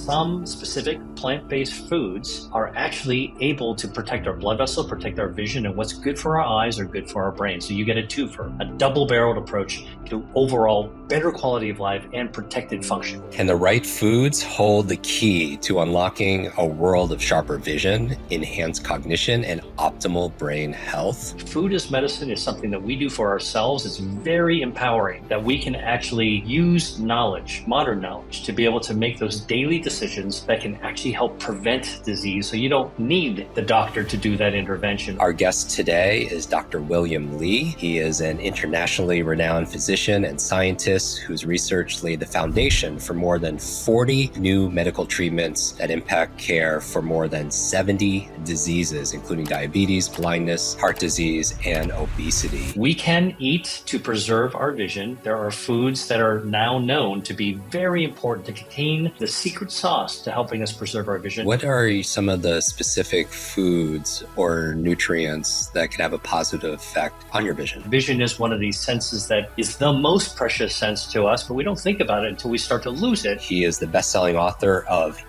some specific plant-based foods are actually able to protect our blood vessel, protect our vision, and what's good for our eyes are good for our brain. So you get a twofer, a double-barreled approach to overall better quality of life and protected function. Can the right foods hold the key to unlocking a world of sharper vision, enhanced cognition, and optimal brain health? Food as medicine is something that we do for ourselves. It's very empowering that we can actually use knowledge, modern knowledge, to be able to make those daily decisions that can actually help prevent disease. So you don't need the doctor to do that intervention. Our guest today is Dr. William Li. He is an internationally renowned physician and scientist whose research laid the foundation for more than 40 new medical treatments that impact care for more than 70 diseases, including diabetes, blindness, heart disease, and obesity. We can eat to preserve our vision. There are foods that are now known to be very important to contain the secret sauce to helping us preserve our vision. What are some of the specific foods or nutrients that can have a positive effect on your vision? Vision is one of these senses that is the most precious sense to us, but we don't think about it until we start to lose it. He is the best-selling author of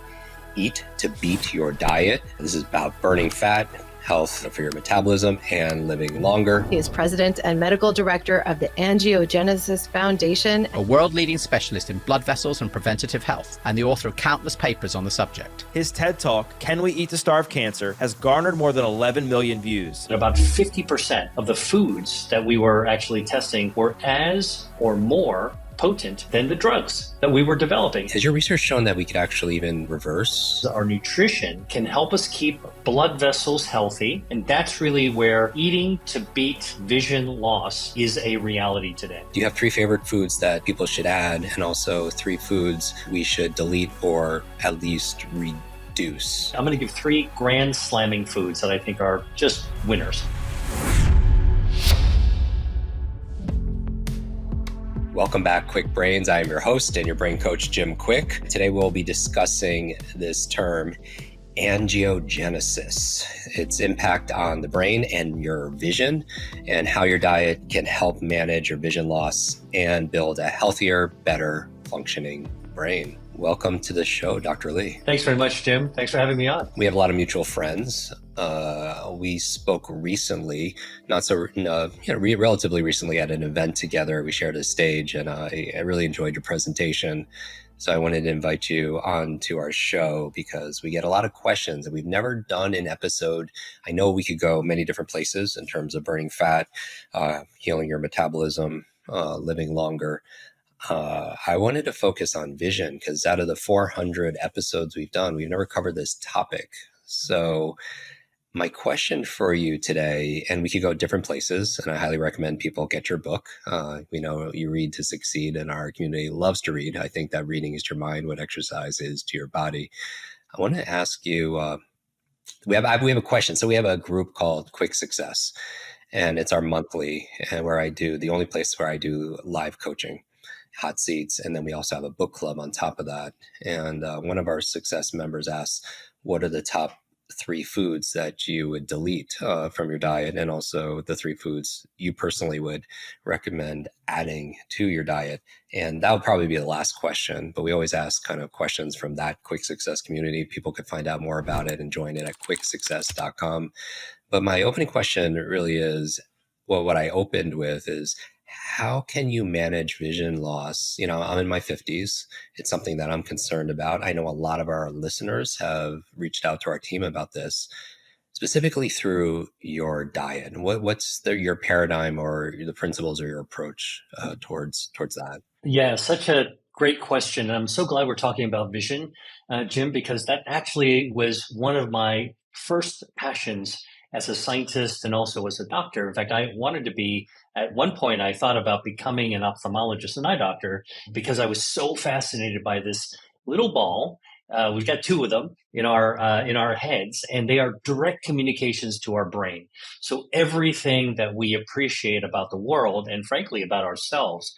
Eat to Beat Your Diet. This is about burning fat, health for your metabolism, and living longer. He is president and medical director of the Angiogenesis Foundation, a world-leading specialist in blood vessels and preventative health, and the author of countless papers on the subject. His TED Talk, Can We Eat to Starve Cancer?, has garnered more than 11 million views. About 50% of the foods that we were actually testing were as or more potent than the drugs that we were developing. Has your research shown that we could actually even reverse? Our nutrition can help us keep blood vessels healthy, and that's really where eating to beat vision loss is a reality today. Do you have 3 favorite foods that people should add, and also 3 foods we should delete or at least reduce? I'm going to give 3 grand slamming foods that I think are just winners. Welcome back, Kwik Brains. I am your host and your brain coach, Jim Kwik. Today we'll be discussing this term, angiogenesis, its impact on the brain and your vision, and how your diet can help manage your vision loss and build a healthier, better functioning brain. Welcome to the show, Dr. Li. Thanks very much, Jim. Thanks for having me on. We have a lot of mutual friends. We spoke recently, relatively recently at an event together. We shared a stage, and I really enjoyed your presentation. So I wanted to invite you on to our show because we get a lot of questions and we've never done an episode. I know we could go many different places in terms of burning fat, healing your metabolism, living longer. I wanted to focus on vision because out of the 400 episodes we've done, we've never covered this topic. So my question for you today, and we could go different places, and I highly recommend people get your book. We know you read to succeed, and our community loves to read. I think that reading is to your mind what exercise is to your body. I want to ask you, we have a question. So we have a group called Kwik Success, and it's our monthly, and the only place where I do live coaching, hot seats, and then we also have a book club on top of that. And one of our success members asked, what are the top 3 foods that you would delete from your diet, and also the 3 foods you personally would recommend adding to your diet? And that would probably be the last question, but we always ask kind of questions from that Kwik Success community. People could find out more about it and join it at kwiksuccess.com. But my opening question really is, well, what I opened with is, how can you manage vision loss? You know, I'm in my 50s. It's something that I'm concerned about. I know a lot of our listeners have reached out to our team about this, specifically through your diet. What's your paradigm or the principles or your approach towards that? Yeah, such a great question. I'm so glad we're talking about vision, Jim, because that actually was one of my first passions as a scientist and also as a doctor. In fact, I wanted to be, at one point, I thought about becoming an ophthalmologist, an eye doctor, because I was so fascinated by this little ball. We've got 2 of them in our heads, and they are direct communications to our brain. So everything that we appreciate about the world, and frankly about ourselves,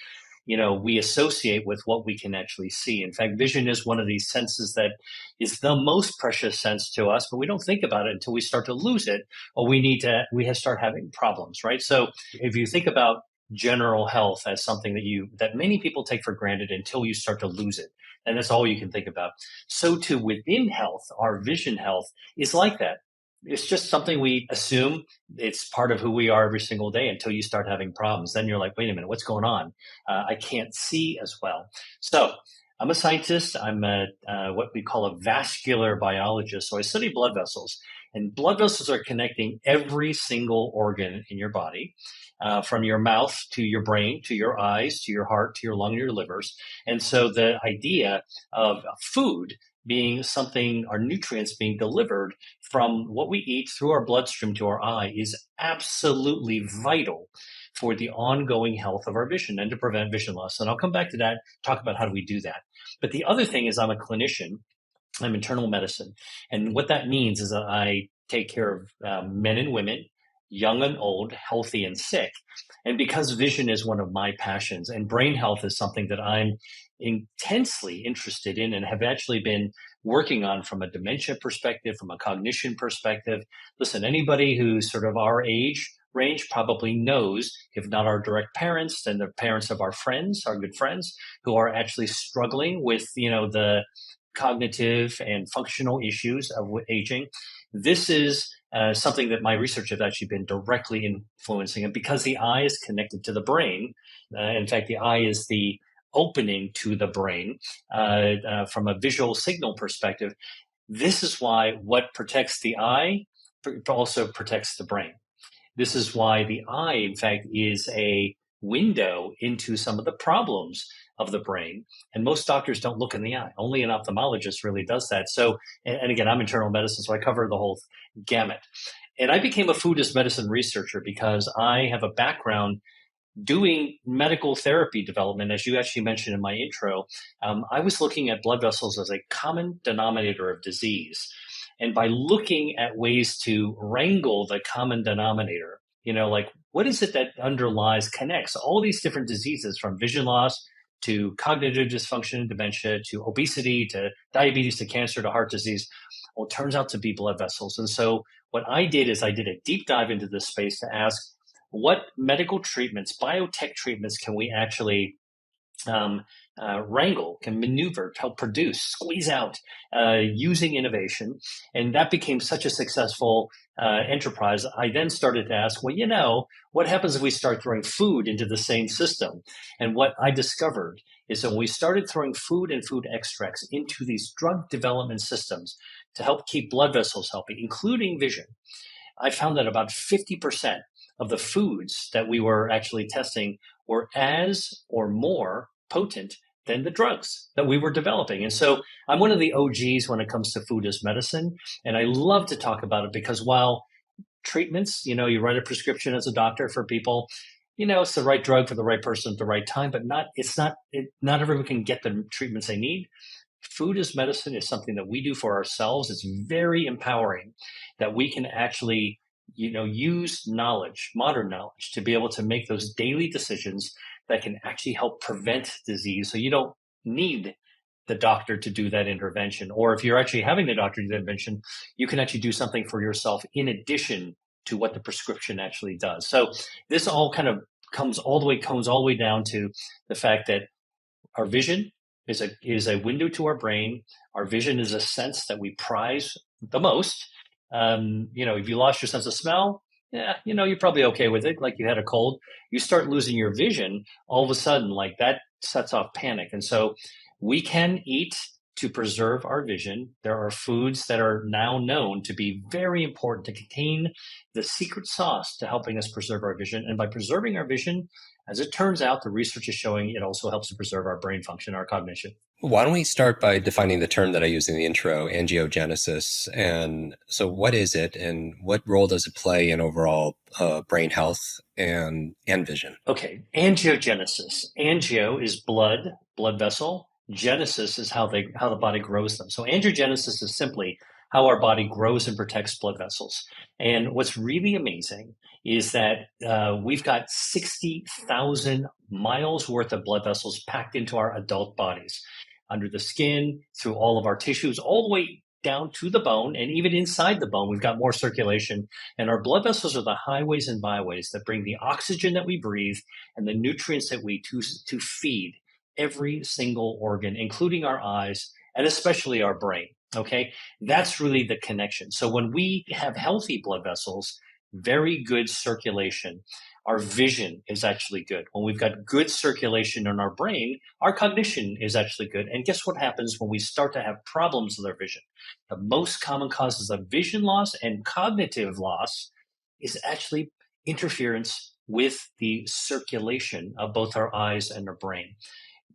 we associate with what we can actually see. In fact, vision is one of these senses that is the most precious sense to us, but we don't think about it until we start to lose it, or we start having problems, right? So if you think about general health as something that many people take for granted until you start to lose it. And that's all you can think about. So too within health, our vision health is like that. It's just something we assume it's part of who we are every single day until you start having problems. Then you're like, wait a minute, what's going on? I can't see as well. So I'm a scientist. I'm what we call a vascular biologist. So I study blood vessels, and blood vessels are connecting every single organ in your body, from your mouth to your brain, to your eyes, to your heart, to your lung, your livers. And so the idea of food being something, our nutrients being delivered from what we eat through our bloodstream to our eye is absolutely vital for the ongoing health of our vision and to prevent vision loss. And I'll come back to that, talk about how do we do that. But the other thing is I'm a clinician. I'm internal medicine. And what that means is that I take care of men and women, young and old, healthy and sick. And because vision is one of my passions and brain health is something that I'm intensely interested in and have actually been working on from a dementia perspective, from a cognition perspective. Listen, anybody who's sort of our age range probably knows, if not our direct parents, then the parents of our friends, our good friends, who are actually struggling with, the cognitive and functional issues of aging. This is something that my research has actually been directly influencing. And because the eye is connected to the brain, in fact, the eye is the opening to the brain from a visual signal perspective, this is why what protects the eye also protects the brain. This is why the eye, in fact, is a window into some of the problems of the brain. And most doctors don't look in the eye. Only an ophthalmologist really does that. So, and again, I'm internal medicine, so I cover the whole gamut. And I became a food as medicine researcher because I have a background doing medical therapy development. As you actually mentioned in my intro, I was looking at blood vessels as a common denominator of disease. And by looking at ways to wrangle the common denominator, like what is it that underlies, connects all these different diseases from vision loss to cognitive dysfunction, dementia, to obesity, to diabetes, to cancer, to heart disease. Well, it turns out to be blood vessels. And so what I did is I did a deep dive into this space to ask, what medical treatments, biotech treatments can we actually wrangle, can maneuver, help produce, squeeze out using innovation? And that became such a successful enterprise. I then started to ask, well, what happens if we start throwing food into the same system? And what I discovered is that when we started throwing food and food extracts into these drug development systems to help keep blood vessels healthy, including vision, I found that about 50% of the foods that we were actually testing were as or more potent than the drugs that we were developing. And so I'm one of the OGs when it comes to food as medicine. And I love to talk about it because while treatments, you write a prescription as a doctor for people, it's the right drug for the right person at the right time, but not everyone can get the treatments they need. Food as medicine is something that we do for ourselves. It's very empowering that we can actually use knowledge, modern knowledge, to be able to make those daily decisions that can actually help prevent disease. So you don't need the doctor to do that intervention. Or if you're actually having the doctor do the intervention, you can actually do something for yourself in addition to what the prescription actually does. So this all kind of comes all the way down to the fact that our vision is a window to our brain. Our vision is a sense that we prize the most. If you lost your sense of smell, you're probably okay with it. Like you had a cold, you start losing your vision, all of a sudden, like that sets off panic. And so we can eat to preserve our vision. There are foods that are now known to be very important to contain the secret sauce to helping us preserve our vision. And by preserving our vision, as it turns out, the research is showing it also helps to preserve our brain function, our cognition. Why don't we start by defining the term that I used in the intro, angiogenesis? And so what is it and what role does it play in overall brain health and vision? Okay, angiogenesis. Angio is blood vessel. Genesis is how the body grows them. So angiogenesis is simply how our body grows and protects blood vessels. And what's really amazing is that we've got 60,000 miles worth of blood vessels packed into our adult bodies, under the skin, through all of our tissues, all the way down to the bone, and even inside the bone, we've got more circulation. And our blood vessels are the highways and byways that bring the oxygen that we breathe and the nutrients that we to feed every single organ, including our eyes and especially our brain. Okay, that's really the connection. So when we have healthy blood vessels, very good circulation, our vision is actually good. When we've got good circulation in our brain, our cognition is actually good. And guess what happens when we start to have problems with our vision? The most common causes of vision loss and cognitive loss is actually interference with the circulation of both our eyes and our brain.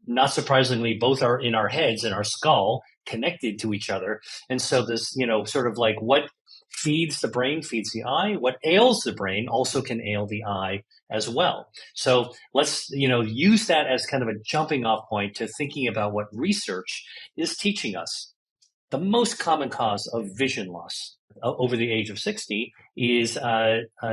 Not surprisingly, both are in our heads and our skull, connected to each other. And so this, sort of like what feeds the brain feeds the eye. What ails the brain also can ail the eye as well. So let's, use that as kind of a jumping off point to thinking about what research is teaching us. The most common cause of vision loss over the age of 60 is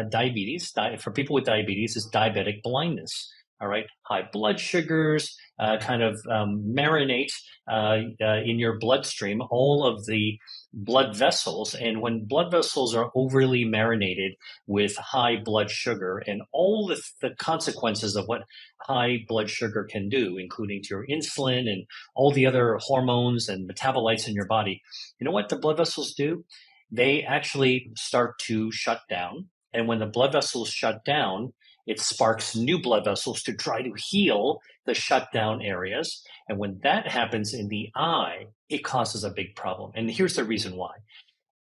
diabetes. For people with diabetes, is diabetic blindness. All right, high blood sugars marinate in your bloodstream all of the blood vessels. And when blood vessels are overly marinated with high blood sugar and all the consequences of what high blood sugar can do, including to your insulin and all the other hormones and metabolites in your body, you know what the blood vessels do? They actually start to shut down. And when the blood vessels shut down, it sparks new blood vessels to try to heal the shut down areas. And when that happens in the eye, it causes a big problem. And here's the reason why.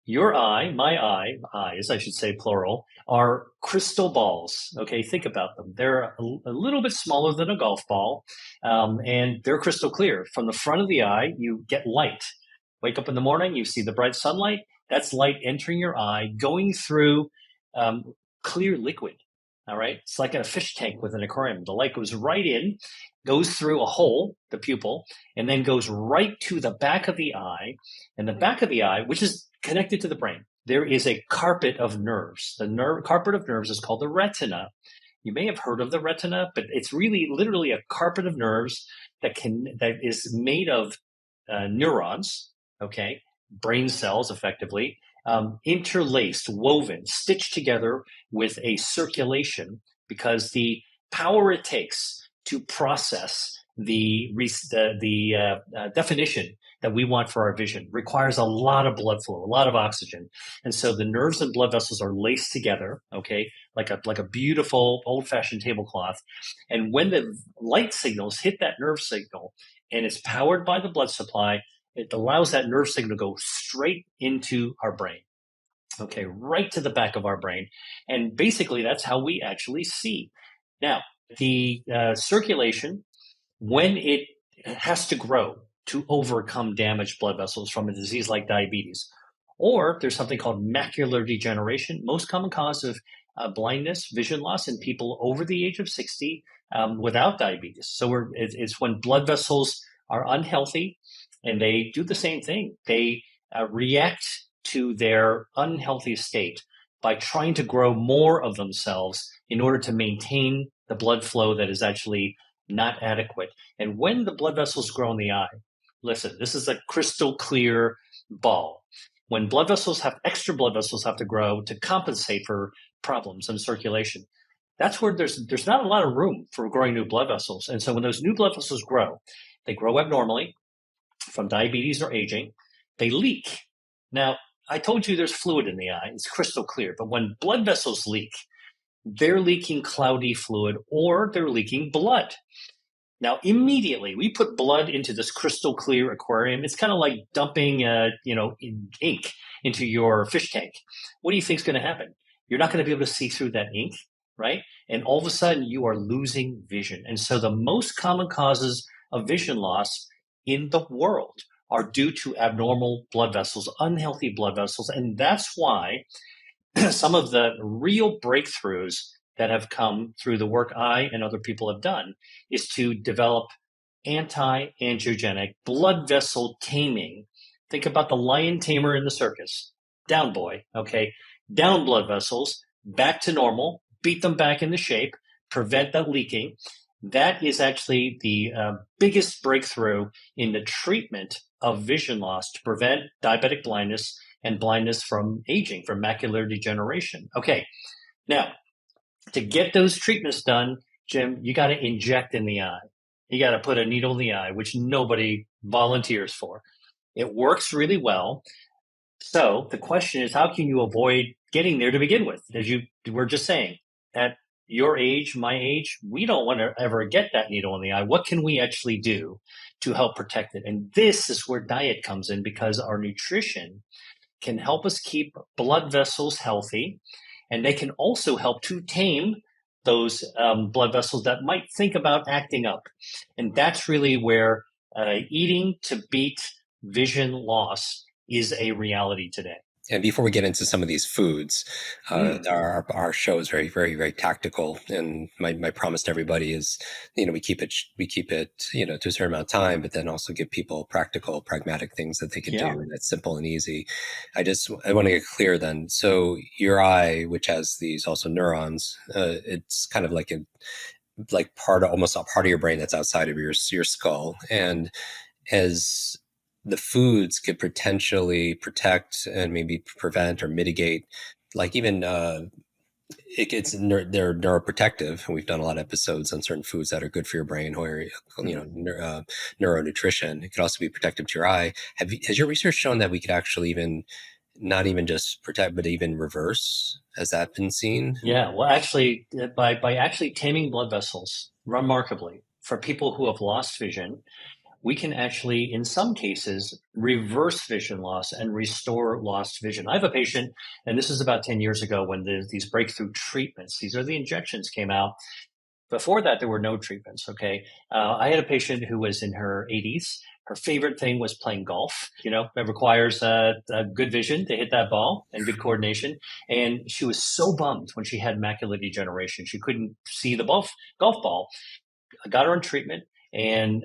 Your eye, my eye, eyes, I should say plural, are crystal balls. Okay, think about them. They're a little bit smaller than a golf ball, and they're crystal clear. From the front of the eye, you get light. Wake up in the morning, you see the bright sunlight. That's light entering your eye, going through clear liquid. All right. It's like a fish tank with an aquarium. The light goes right in, goes through a hole, the pupil, and then goes right to the back of the eye. And the back of the eye, which is connected to the brain, there is a carpet of nerves. The carpet of nerves is called the retina. You may have heard of the retina, but it's really literally a carpet of nerves that is made of neurons, okay, brain cells effectively, interlaced, woven, stitched together with a circulation, because the power it takes to process the definition that we want for our vision requires a lot of blood flow, a lot of oxygen. And so the nerves and blood vessels are laced together, okay, like a beautiful old-fashioned tablecloth. And when the light signals hit that nerve signal and it's powered by the blood supply, it allows that nerve signal to go straight into our brain, okay, right to the back of our brain. And basically, that's how we actually see. Now, the circulation, when it has to grow to overcome damaged blood vessels from a disease like diabetes, or there's something called macular degeneration, most common cause of blindness, vision loss in people over the age of 60 without diabetes. So it's when blood vessels are unhealthy, and they do the same thing. They react to their unhealthy state by trying to grow more of themselves in order to maintain the blood flow that is actually not adequate. And when the blood vessels grow in the eye, listen, this is a crystal clear ball. When extra blood vessels have to grow to compensate for problems in circulation, that's where there's not a lot of room for growing new blood vessels. And so when those new blood vessels grow, they grow abnormally from diabetes or aging, they leak. Now, I told you there's fluid in the eye. It's crystal clear. But when blood vessels leak, they're leaking cloudy fluid or they're leaking blood. Now, immediately, we put blood into this crystal clear aquarium. It's kind of like dumping, ink into your fish tank. What do you think is going to happen? You're not going to be able to see through that ink, right? And all of a sudden, you are losing vision. And so the most common causes of vision loss in the world are due to abnormal blood vessels, unhealthy blood vessels. And that's why some of the real breakthroughs that have come through the work I and other people have done is to develop anti-angiogenic blood vessel taming. Think about the lion tamer in the circus. Down, boy, okay? Down blood vessels, back to normal, beat them back into shape, prevent that leaking. That is actually the biggest breakthrough in the treatment of vision loss to prevent diabetic blindness and blindness from aging, from macular degeneration. Okay, now to get those treatments done, Jim, you got to inject in the eye. You got to put a needle in the eye, which nobody volunteers for. It works really well. So the question is, how can you avoid getting there to begin with? As you were just saying, at your age, my age, we don't want to ever get that needle in the eye. What can we actually do to help protect it? And this is where diet comes in, because our nutrition can help us keep blood vessels healthy, and they can also help to tame those blood vessels that might think about acting up. And that's really where eating to beat vision loss is a reality today. And before we get into some of these foods, our show is very, very, very tactical. And my promise to everybody is, we keep it, to a certain amount of time, but then also give people practical, pragmatic things that they can do that's simple and easy. I want to get clear then. So your eye, which has these also neurons, it's kind of like almost a part of your brain that's outside of your skull. And as the foods could potentially protect and maybe prevent or mitigate, like even they're neuroprotective. And we've done a lot of episodes on certain foods that are good for your brain, or neuronutrition. It could also be protective to your eye. Has your research shown that we could actually not even just protect, but even reverse? Has that been seen? Yeah, well, actually, by actually taming blood vessels remarkably for people who have lost vision, we can actually, in some cases, reverse vision loss and restore lost vision. I have a patient, and this is about 10 years ago when these breakthrough treatments, these are the injections, came out. Before that, there were no treatments, okay? I had a patient who was in her 80s. Her favorite thing was playing golf. It requires good vision to hit that ball and good coordination. And she was so bummed when she had macular degeneration. She couldn't see the golf ball. I got her on treatment. And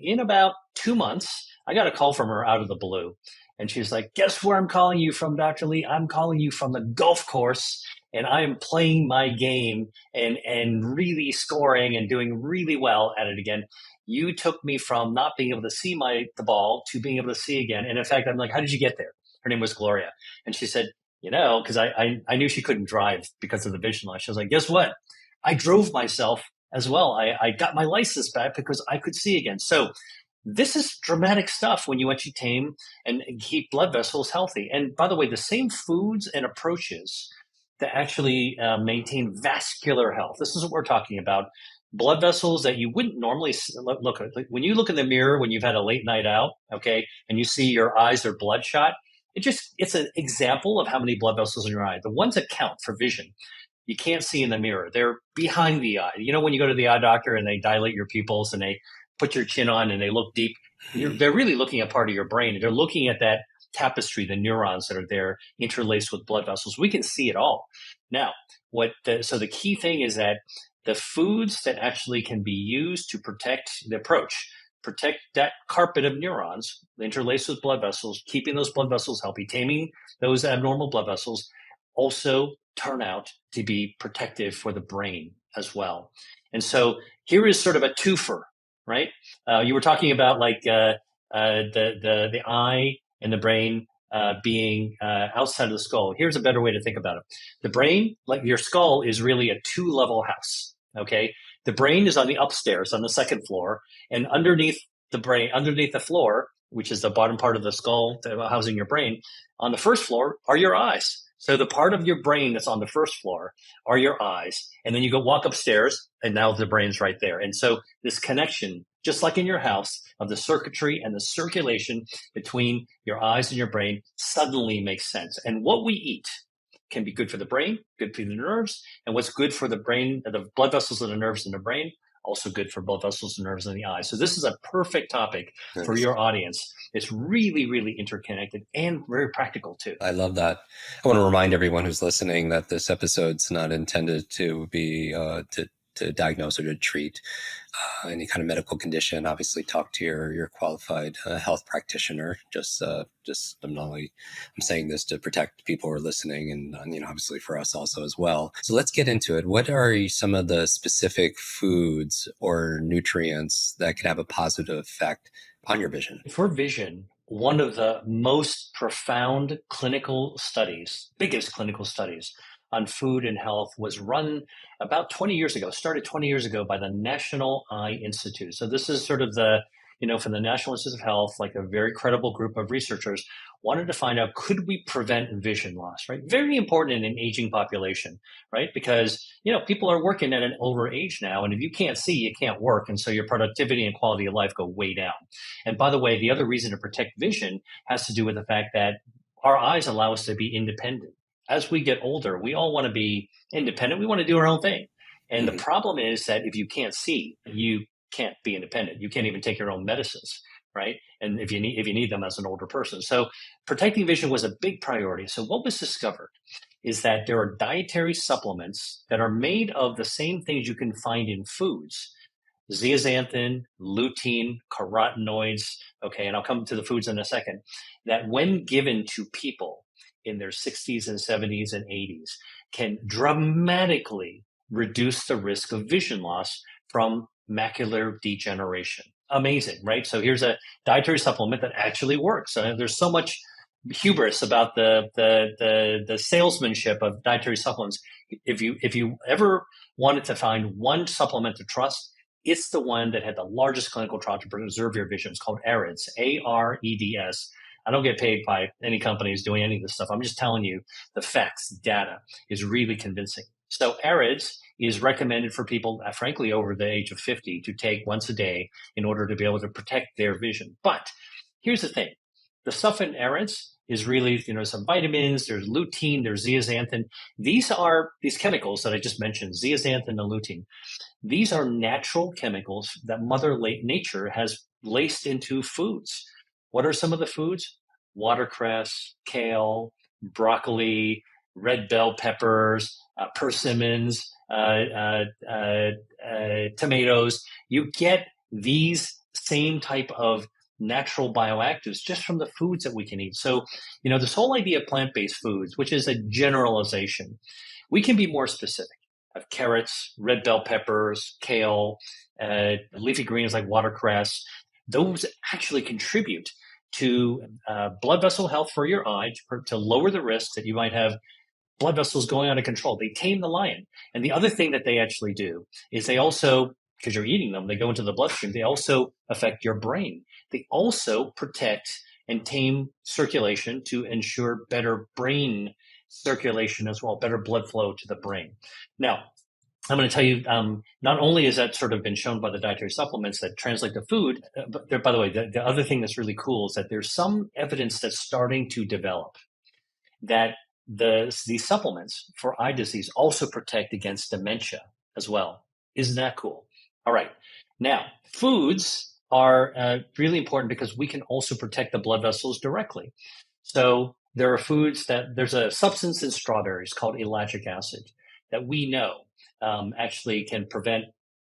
in about 2 months, I got a call from her out of the blue. And she's like, guess where I'm calling you from, Dr. Lee? I'm calling you from the golf course. And I am playing my game and really scoring and doing really well at it again. You took me from not being able to see the ball to being able to see again. And in fact, I'm like, how did you get there? Her name was Gloria. And she said, because I knew she couldn't drive because of the vision loss. She was like, guess what? I drove myself as well. I got my license back because I could see again. So this is dramatic stuff when you actually tame and keep blood vessels healthy. And by the way, the same foods and approaches that actually maintain vascular health. This is what we're talking about. Blood vessels that you wouldn't normally look at. Like when you look in the mirror when you've had a late night out, okay, and you see your eyes are bloodshot, it's an example of how many blood vessels in your eye. The ones that count for vision, you can't see in the mirror. They're behind the eye. When you go to the eye doctor and they dilate your pupils and they put your chin on and they look deep, they're really looking at part of your brain. They're looking at that tapestry, the neurons that are there interlaced with blood vessels. We can see it all. Now, so the key thing is that the foods that actually can be used to protect that carpet of neurons interlaced with blood vessels, keeping those blood vessels healthy, taming those abnormal blood vessels, also turn out to be protective for the brain as well. And so here is sort of a twofer, right? You were talking about like the eye and the brain being outside of the skull. Here's a better way to think about it. The brain, like your skull, is really a 2-level house, okay? The brain is on the upstairs, on the second floor, and underneath the floor, which is the bottom part of the skull housing your brain, on the first floor are your eyes. So the part of your brain that's on the first floor are your eyes. And then you walk upstairs, and now the brain's right there. And so this connection, just like in your house, of the circuitry and the circulation between your eyes and your brain suddenly makes sense. And what we eat can be good for the brain, good for the nerves, and what's good for the brain, the blood vessels and the nerves in the brain, also good for blood vessels and nerves in the eye. So this is a perfect topic for your audience. It's really, really interconnected and very practical too. I love that. I want to remind everyone who's listening that this episode's not intended to be to diagnose or to treat any kind of medical condition. Obviously, talk to your qualified health practitioner. I'm saying this to protect people who are listening, and obviously for us also as well. So let's get into it. What are some of the specific foods or nutrients that could have a positive effect on your vision? For vision, one of the most profound clinical studies, biggest clinical studies on food and health was run about 20 years ago, started 20 years ago by the National Eye Institute. So this is sort of the, from the National Institute of Health, like a very credible group of researchers wanted to find out, could we prevent vision loss, right? Very important in an aging population, right? Because, people are working at an older age now, and if you can't see, you can't work. And so your productivity and quality of life go way down. And by the way, the other reason to protect vision has to do with the fact that our eyes allow us to be independent. As we get older, we all want to be independent. We want to do our own thing. And the problem is that if you can't see, you can't be independent. You can't even take your own medicines, right? And if you need them as an older person. So protecting vision was a big priority. So what was discovered is that there are dietary supplements that are made of the same things you can find in foods: zeaxanthin, lutein, carotenoids. Okay, and I'll come to the foods in a second. That when given to people in their 60s and 70s and 80s can dramatically reduce the risk of vision loss from macular degeneration. Amazing, right? So here's a dietary supplement that actually works. There's so much hubris about the salesmanship of dietary supplements. If you ever wanted to find one supplement to trust, it's the one that had the largest clinical trial to preserve your vision. It's called AREDS, AREDS. I don't get paid by any companies doing any of this stuff. I'm just telling you the facts. Data is really convincing. So AREDS is recommended for people, frankly, over the age of 50 to take once a day in order to be able to protect their vision. But here's the thing. The stuff in AREDS is really, some vitamins, there's lutein, there's zeaxanthin. These chemicals that I just mentioned, zeaxanthin and lutein. These are natural chemicals that Mother Nature has laced into foods. What are some of the foods? Watercress, kale, broccoli, red bell peppers, persimmons, tomatoes. You get these same type of natural bioactives just from the foods that we can eat. So, this whole idea of plant-based foods, which is a generalization, we can be more specific. Of carrots, red bell peppers, kale, leafy greens like watercress. Those actually contribute to blood vessel health for your eye, to lower the risk that you might have blood vessels going out of control. They tame the lion. And the other thing that they actually do is they also, because you're eating them, they go into the bloodstream. They also affect your brain. They also protect and tame circulation to ensure better brain circulation as well, better blood flow to the brain. Now, I'm going to tell you, not only is that sort of been shown by the dietary supplements that translate to food, but by the way, the other thing that's really cool is that there's some evidence that's starting to develop that these supplements for eye disease also protect against dementia as well. Isn't that cool? All right. Now, foods are really important because we can also protect the blood vessels directly. So there are foods there's a substance in strawberries called ellagic acid that we know actually can prevent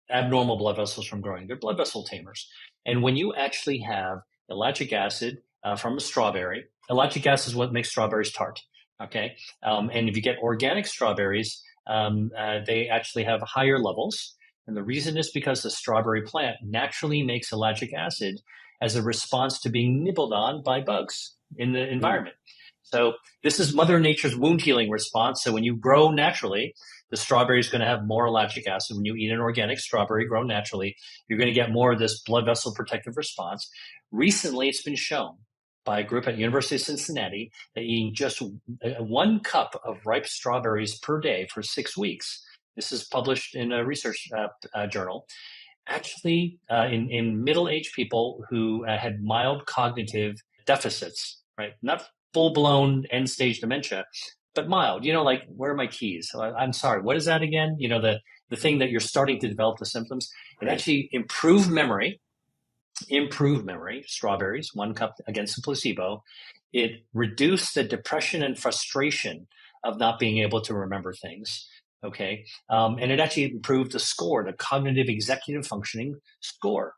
abnormal blood vessels from growing. They're blood vessel tamers. And when you actually have ellagic acid from a strawberry, ellagic acid is what makes strawberries tart. Okay. And if you get organic strawberries, they actually have higher levels. And the reason is because the strawberry plant naturally makes ellagic acid as a response to being nibbled on by bugs in the environment. So this is Mother Nature's wound healing response. So when you grow naturally, the strawberry is going to have more ellagic acid. When you eat an organic strawberry grown naturally, you're going to get more of this blood vessel protective response. Recently, it's been shown by a group at University of Cincinnati that eating just 1 cup of ripe strawberries per day for 6 weeks. This is published in a research journal. Actually, in middle-aged people who had mild cognitive deficits, right? Not full-blown end-stage dementia, but mild. Like, where are my keys? I'm sorry, what is that again? The thing that you're starting to develop the symptoms. It actually improved memory, strawberries, 1 cup against a placebo. It reduced the depression and frustration of not being able to remember things. Okay. And it actually improved the score, the cognitive executive functioning score,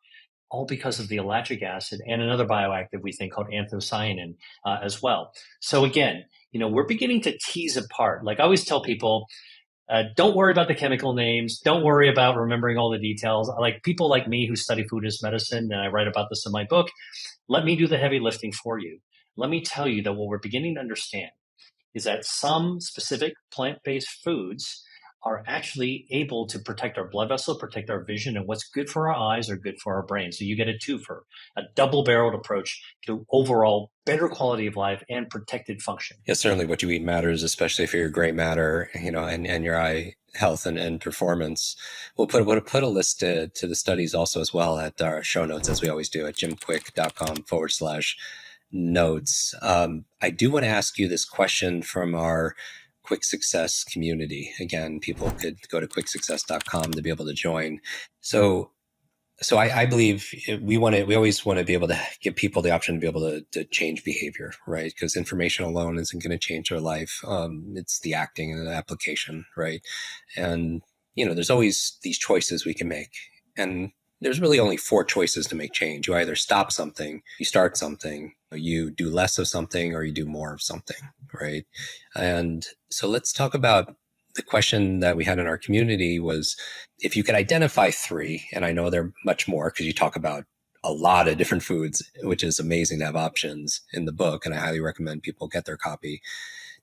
all because of the ellagic acid and another bioactive we think called anthocyanin as well. So again, we're beginning to tease apart. Like I always tell people, Don't worry about the chemical names. Don't worry about remembering all the details. Like people like me who study food as medicine, and I write about this in my book, let me do the heavy lifting for you. Let me tell you that what we're beginning to understand is that some specific plant-based foods are actually able to protect our blood vessel, protect our vision, and what's good for our eyes are good for our brain. So you get a twofer, a double-barreled approach to overall better quality of life and protected function. Yeah, certainly what you eat matters, especially for your gray matter, and your eye health and performance. We'll put a list to the studies also as well at our show notes, as we always do, at jimkwik.com/notes. I do want to ask you this question from our Kwik Success community. Again, people could go to kwiksuccess.com to be able to join. So I believe we always want to be able to give people the option to be able to change behavior, right? Because information alone isn't going to change their life. It's the acting and the application, right? And, there's always these choices we can make. And there's really only 4 choices to make change. You either stop something, you start something, you do less of something, or you do more of something, right? And so let's talk about the question that we had in our community was, if you could identify 3, and I know there are much more because you talk about a lot of different foods, which is amazing to have options in the book, and I highly recommend people get their copy.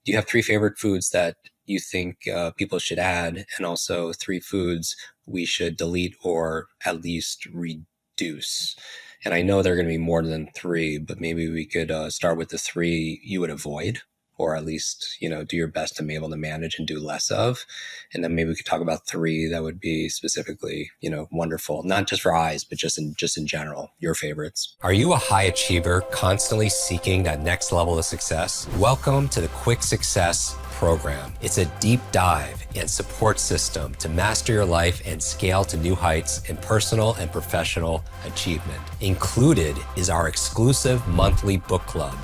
Do you have 3 favorite foods that you think people should add, and also 3 foods we should delete or at least reduce? And I know there are going to be more than 3, but maybe we could start with the 3 you would avoid, or at least, do your best to be able to manage and do less of. And then maybe we could talk about 3 that would be specifically, wonderful, not just for eyes, but just in general, your favorites. Are you a high achiever, constantly seeking that next level of success? Welcome to the Kwik Success program. It's a deep dive and support system to master your life and scale to new heights in personal and professional achievement. Included is our exclusive monthly book club,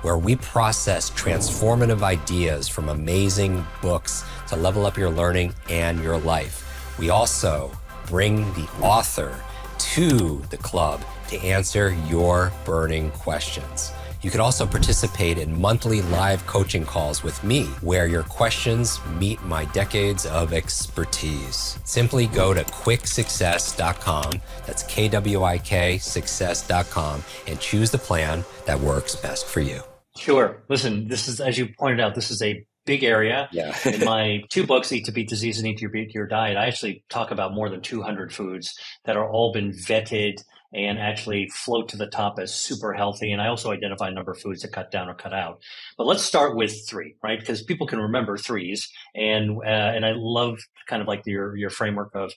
where we process transformative ideas from amazing books to level up your learning and your life. We also bring the author to the club to answer your burning questions. You can also participate in monthly live coaching calls with me, where your questions meet my decades of expertise. Simply go to kwiksuccess.com, that's KWIK success.com, and choose the plan that works best for you. Sure. Listen, this is, as you pointed out, this is a big area. Yeah. In my 2 books, Eat to Beat Disease and Eat to Beat Your Diet, I actually talk about more than 200 foods that are all been vetted and actually float to the top as super healthy. And I also identify a number of foods to cut down or cut out. But let's start with 3, right? Because people can remember 3s. And I love kind of like your framework of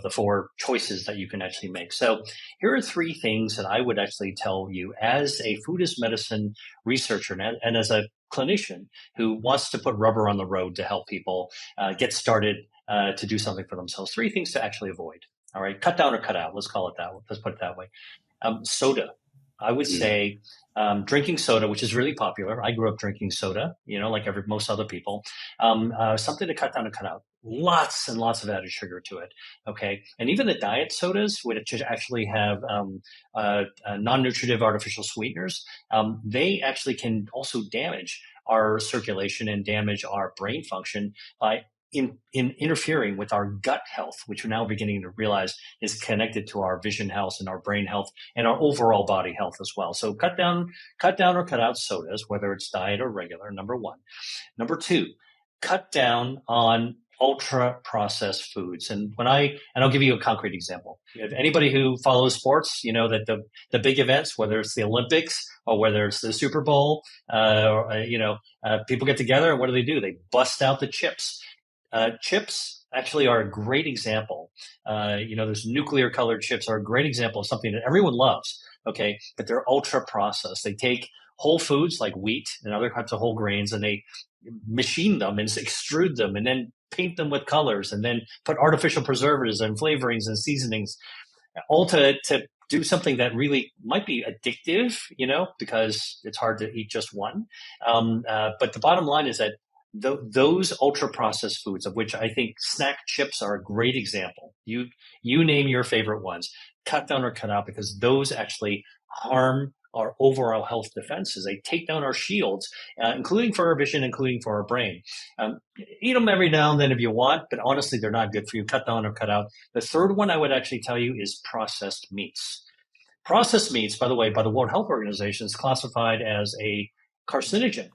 the 4 choices that you can actually make. So here are 3 things that I would actually tell you as a food as medicine researcher and as a clinician who wants to put rubber on the road to help people get started to do something for themselves. 3 things to actually avoid. All right, cut down or cut out. Let's call it that. Let's put it that way. Soda. I would say drinking soda, which is really popular. I grew up drinking soda, like most other people. Something to cut down and cut out. Lots and lots of added sugar to it. Okay, and even the diet sodas, which actually have non-nutritive artificial sweeteners, they actually can also damage our circulation and damage our brain function by in interfering with our gut health, which we're now beginning to realize is connected to our vision health and our brain health and our overall body health as well. So cut down or cut out sodas, whether it's diet or regular, number 1. Number 2, cut down on ultra processed foods. And I'll give you a concrete example. If anybody who follows sports, that the big events, whether it's the Olympics or whether it's the Super Bowl, people get together and what do? They bust out the chips. Chips actually are a great example. Those nuclear colored chips are a great example of something that everyone loves. Okay, but they're ultra processed. They take whole foods like wheat and other types of whole grains, and they machine them and extrude them, and then paint them with colors, and then put artificial preservatives and flavorings and seasonings, all to do something that really might be addictive, because it's hard to eat just one. But the bottom line is that those ultra processed foods, of which I think snack chips are a great example. You name your favorite ones, cut down or cut out, because those actually harm our overall health defenses. They take down our shields, including for our vision, including for our brain. Eat them every now and then if you want, but honestly, they're not good for you. Cut down or cut out. The third one I would actually tell you is processed meats. Processed meats, by the way, by the World Health Organization, is classified as a carcinogen.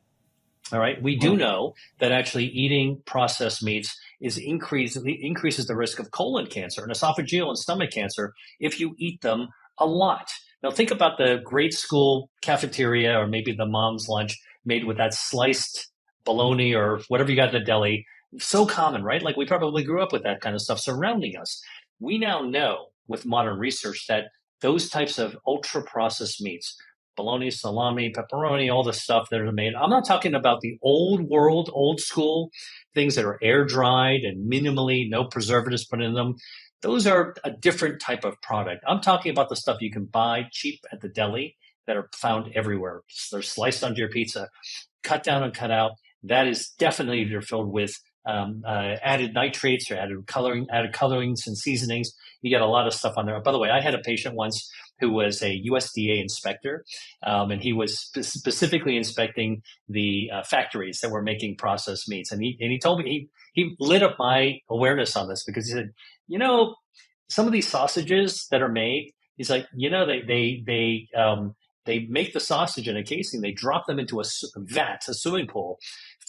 All right. We do know that actually eating processed meats increases the risk of colon cancer and esophageal and stomach cancer if you eat them a lot. Now think about the grade school cafeteria or maybe the mom's lunch made with that sliced bologna or whatever you got at the deli. So common, right? Like we probably grew up with that kind of stuff surrounding us. We now know with modern research that those types of ultra processed meats, bologna, salami, pepperoni, all the stuff that are made. I'm not talking about the old world, old school things that are air dried and minimally no preservatives put in them. Those are a different type of product. I'm talking about the stuff you can buy cheap at the deli that are found everywhere. They're sliced onto your pizza, cut down and cut out. That is definitely they're filled with added nitrates or added colorings and seasonings. You get a lot of stuff on there. By the way, I had a patient once who was a USDA inspector, and he was specifically inspecting the factories that were making processed meats. And he told me he lit up my awareness on this because he said, some of these sausages that are made, he's like, they make the sausage in a casing, they drop them into a swimming pool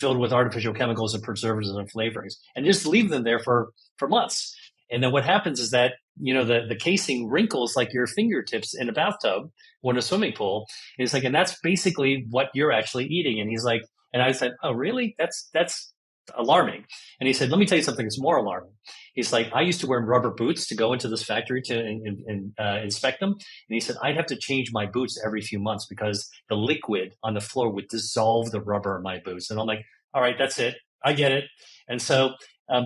filled with artificial chemicals and preservatives and flavorings, and just leave them there for months. And then what happens is that, the casing wrinkles like your fingertips in a bathtub or in a swimming pool. And it's like, and that's basically what you're actually eating. And he's like, and I said, oh, really? That's alarming. And he said, let me tell you something that's more alarming. He's like, I used to wear rubber boots to go into this factory to inspect them. And he said, I'd have to change my boots every few months because the liquid on the floor would dissolve the rubber in my boots. And I'm like, all right, that's it. I get it. And so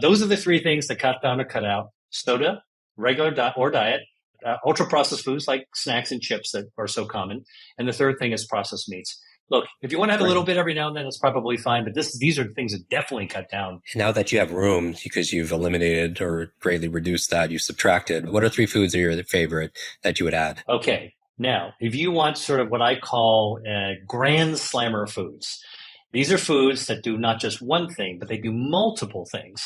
those are the three things that cut down or cut out: soda, regular diet, ultra processed foods like snacks and chips that are so common. And the third thing is processed meats. Look, if you want to have a little bit every now and then, it's probably fine. But these are the things that definitely cut down. Now that you have room, because you've eliminated or greatly reduced that, you subtracted, what are 3 foods that are your favorite that you would add? Okay. Now, if you want sort of what I call grand slammer foods, these are foods that do not just one thing, but they do multiple things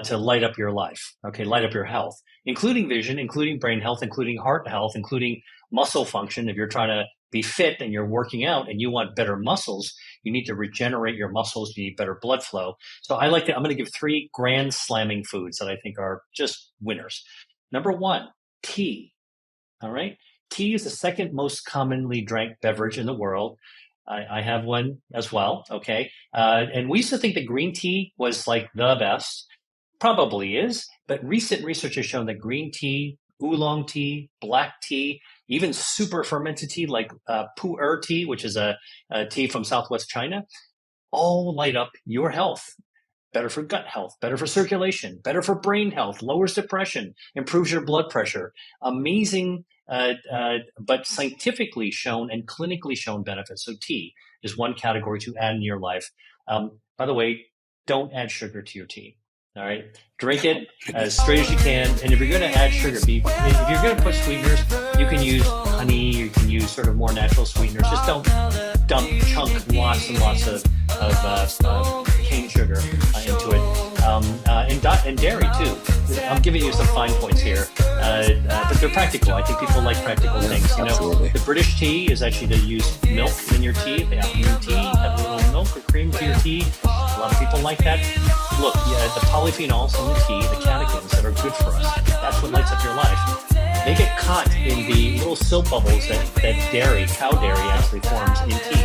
to light up your life, light up your health, including vision, including brain health, including heart health, including muscle function. If you're trying to be fit and you're working out and you want better muscles, you need to regenerate your muscles. You need better blood flow. So I'm going to give 3 grand slamming foods that I think are just winners. Number 1, tea. All right. Tea is the second most commonly drank beverage in the world. I have one as well. Okay. And we used to think that green tea was like the best. Probably is. But recent research has shown that green tea, oolong tea, black tea, even super fermented tea like pu'er tea, which is a tea from Southwest China, all light up your health. Better for gut health, better for circulation, better for brain health, lowers depression, improves your blood pressure. Amazing, but scientifically shown and clinically shown benefits. So tea is one category to add in your life. By the way, don't add sugar to your tea. All right. Drink it as straight as you can. And if you're going to add sugar, if you're going to put sweeteners, you can use honey, you can use sort of more natural sweeteners. Just don't chunk lots and lots of cane sugar into it. And dairy too. I'm giving you some fine points here, but they're practical. I think people like practical things. Absolutely. The British tea is actually to use milk in your tea. They have green tea, have a little milk or cream to your tea. A lot of people like that. Look, the polyphenols in the tea, the catechins that are good for us, that's what lights up your life. They get caught in the little soap bubbles that cow dairy actually forms in tea.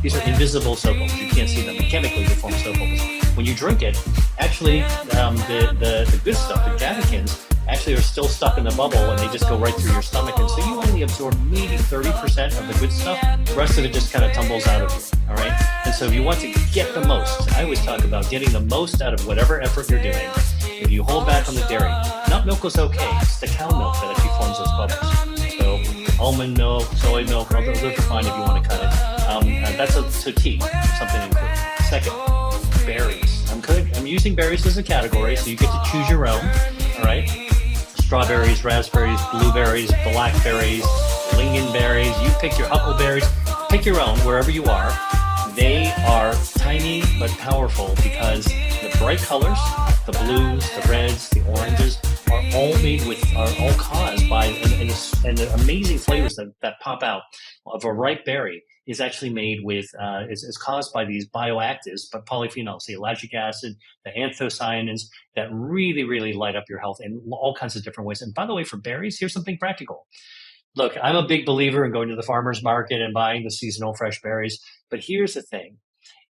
These are invisible soap bubbles. You can't see them. Chemically, they form soap bubbles. When you drink it, actually, the good stuff, the catechins, actually are still stuck in the bubble and they just go right through your stomach. And so you only absorb maybe 30% of the good stuff. The rest of it just kind of tumbles out of you. All right. And so if you want to get the most, I always talk about getting the most out of whatever effort you're doing. If you hold back on the dairy, nut milk is okay. It's the cow milk that actually forms those bubbles. So almond milk, soy milk, all those are fine if you want to cut it. So tea, something to include. Second, berries. I'm using berries as a category, so you get to choose your own. All right. Strawberries, raspberries, blueberries, blackberries, lingonberries, you pick your huckleberries, pick your own wherever you are. They are tiny but powerful because the bright colors, the blues, the reds, the oranges, are all caused by and the amazing flavors that pop out of a ripe berry is actually made with is caused by these bioactives, but polyphenols, the ellagic acid, the anthocyanins that really light up your health in all kinds of different ways. And by the way, for berries, here's something practical. Look, I'm a big believer in going to the farmer's market and buying the seasonal fresh berries, but here's the thing.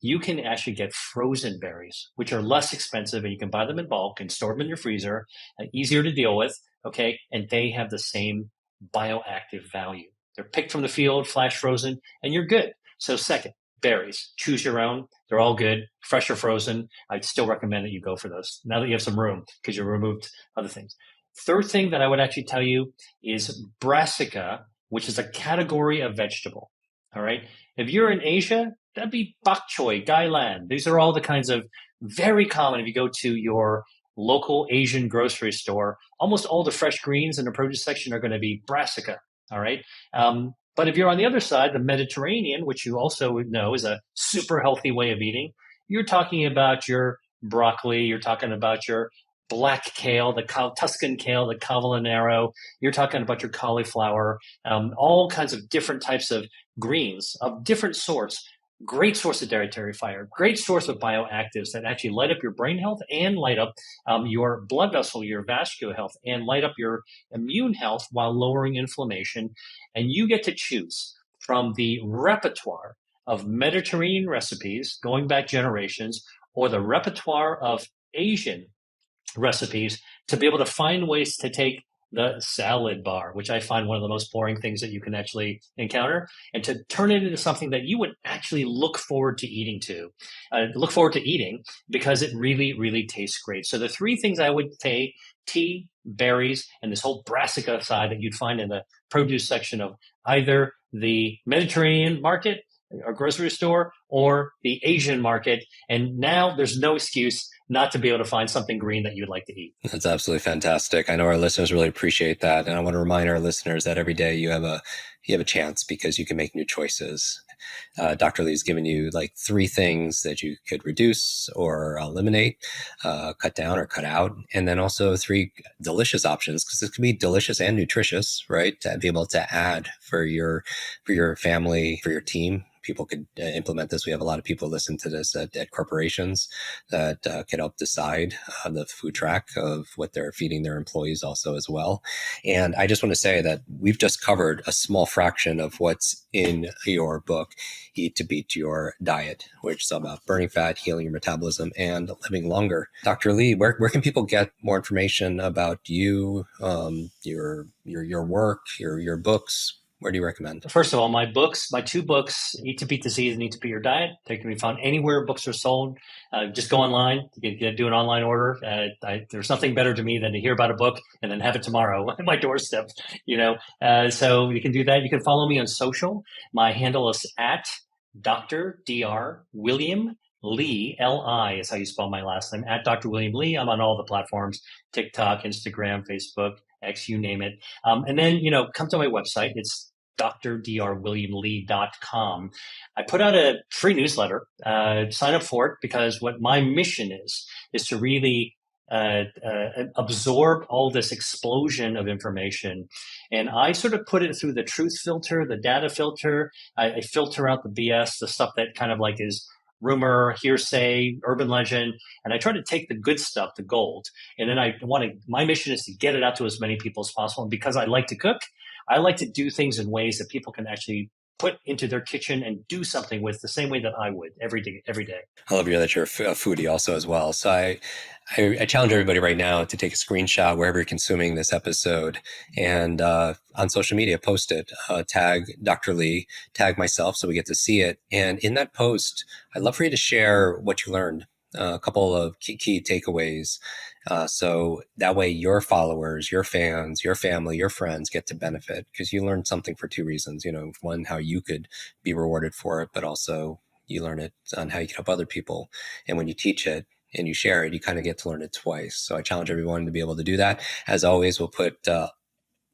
You can actually get frozen berries, which are less expensive, and you can buy them in bulk and store them in your freezer, easier to deal with, okay? And they have the same bioactive value. They're picked from the field, flash frozen, and you're good. So second, berries, choose your own. They're all good, fresh or frozen. I'd still recommend that you go for those now that you have some room because you removed other things. Third thing that I would actually tell you is brassica, which is a category of vegetable. All right. If you're in Asia, that'd be bok choy, gailan. These are all the kinds of very common. If you go to your local Asian grocery store, almost all the fresh greens in the produce section are going to be brassica. All right. But if you're on the other side, the Mediterranean, which you also know is a super healthy way of eating, you're talking about your broccoli, you're talking about your black kale, the Tuscan kale, the cavallonero. You're talking about your cauliflower, all kinds of different types of greens of different sorts. Great source of dietary fiber, great source of bioactives that actually light up your brain health and light up your blood vessel, your vascular health, and light up your immune health while lowering inflammation. And you get to choose from the repertoire of Mediterranean recipes going back generations or the repertoire of Asian recipes to be able to find ways to take the salad bar, which I find one of the most boring things that you can actually encounter, and to turn it into something that you would actually look forward to eating because it really tastes great. So the three things I would say: tea, berries, and this whole brassica side that you'd find in the produce section of either the Mediterranean market or grocery store or the Asian market. And now there's no excuse not to be able to find something green that you'd like to eat. That's absolutely fantastic. I know our listeners really appreciate that. And I want to remind our listeners that every day you have a chance because you can make new choices. Dr. Lee's given you like 3 things that you could reduce or eliminate, cut down or cut out. And then also 3 delicious options, because this can be delicious and nutritious, right? To be able to add for your family, for your team. People could implement this. We have a lot of people listen to this at corporations that can help decide on the food track of what they're feeding their employees also as well. And I just want to say that we've just covered a small fraction of what's in your book, Eat to Beat Your Diet, which is about burning fat, healing your metabolism, and living longer. Dr. Lee, where can people get more information about you, your work, your books? Where do you recommend? First of all, my 2 books, Eat to Beat Disease and Eat to Beat Your Diet, they can be found anywhere books are sold. Just go online, you can do an online order. There's nothing better to me than to hear about a book and then have it tomorrow at my doorstep, so you can do that. You can follow me on social. My handle is at Dr. William Lee, L-I is how you spell my last name, at Dr. William Lee. I'm on all the platforms, TikTok, Instagram, Facebook, X, you name it. And then, come to my website. It's drdrwilliamlee.com. I put out a free newsletter. Sign up for it because what my mission is to really absorb all this explosion of information. And I sort of put it through the truth filter, the data filter. I filter out the BS, the stuff that kind of like is rumor, hearsay, urban legend, and I try to take the good stuff, the gold, and then my mission is to get it out to as many people as possible. And because I like to cook, I like to do things in ways that people can actually put into their kitchen and do something with the same way that I would every day. I love that you're a foodie also as well. So I challenge everybody right now to take a screenshot wherever you're consuming this episode and on social media, post it, tag Dr. Lee, tag myself so we get to see it. And in that post, I'd love for you to share what you learned, a couple of key takeaways. So that way your followers, your fans, your family, your friends get to benefit because you learned something for 2 reasons. One, how you could be rewarded for it, but also you learn it on how you can help other people. And when you teach it and you share it, you kind of get to learn it twice. So I challenge everyone to be able to do that. As always, we'll put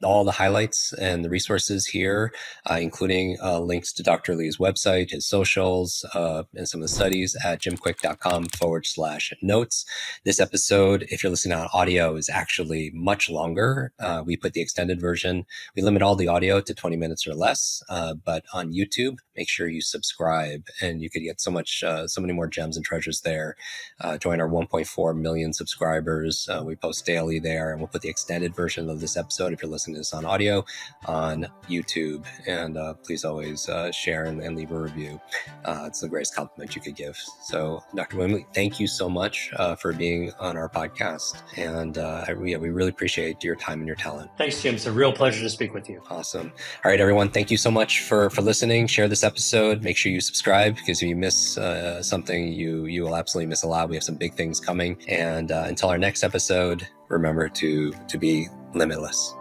all the highlights and the resources here, including links to Dr. Lee's website, his socials, and some of the studies at jimkwik.com/notes. This episode, if you're listening on audio, is actually much longer. We put the extended version. We limit all the audio to 20 minutes or less, but on YouTube, make sure you subscribe, and you could get so many more gems and treasures there. Join our 1.4 million subscribers. We post daily there, and we'll put the extended version of this episode, if you're listening to this on audio, on YouTube. And please always share and leave a review. It's the greatest compliment you could give. So, Dr. Wimley, thank you so much for being on our podcast. And we really appreciate your time and your talent. Thanks, Jim. It's a real pleasure to speak with you. Awesome. All right, everyone. Thank you so much for listening. Share this episode. Make sure you subscribe, because if you miss something, you will absolutely miss a lot. We have some big things coming. And until our next episode, remember to be limitless.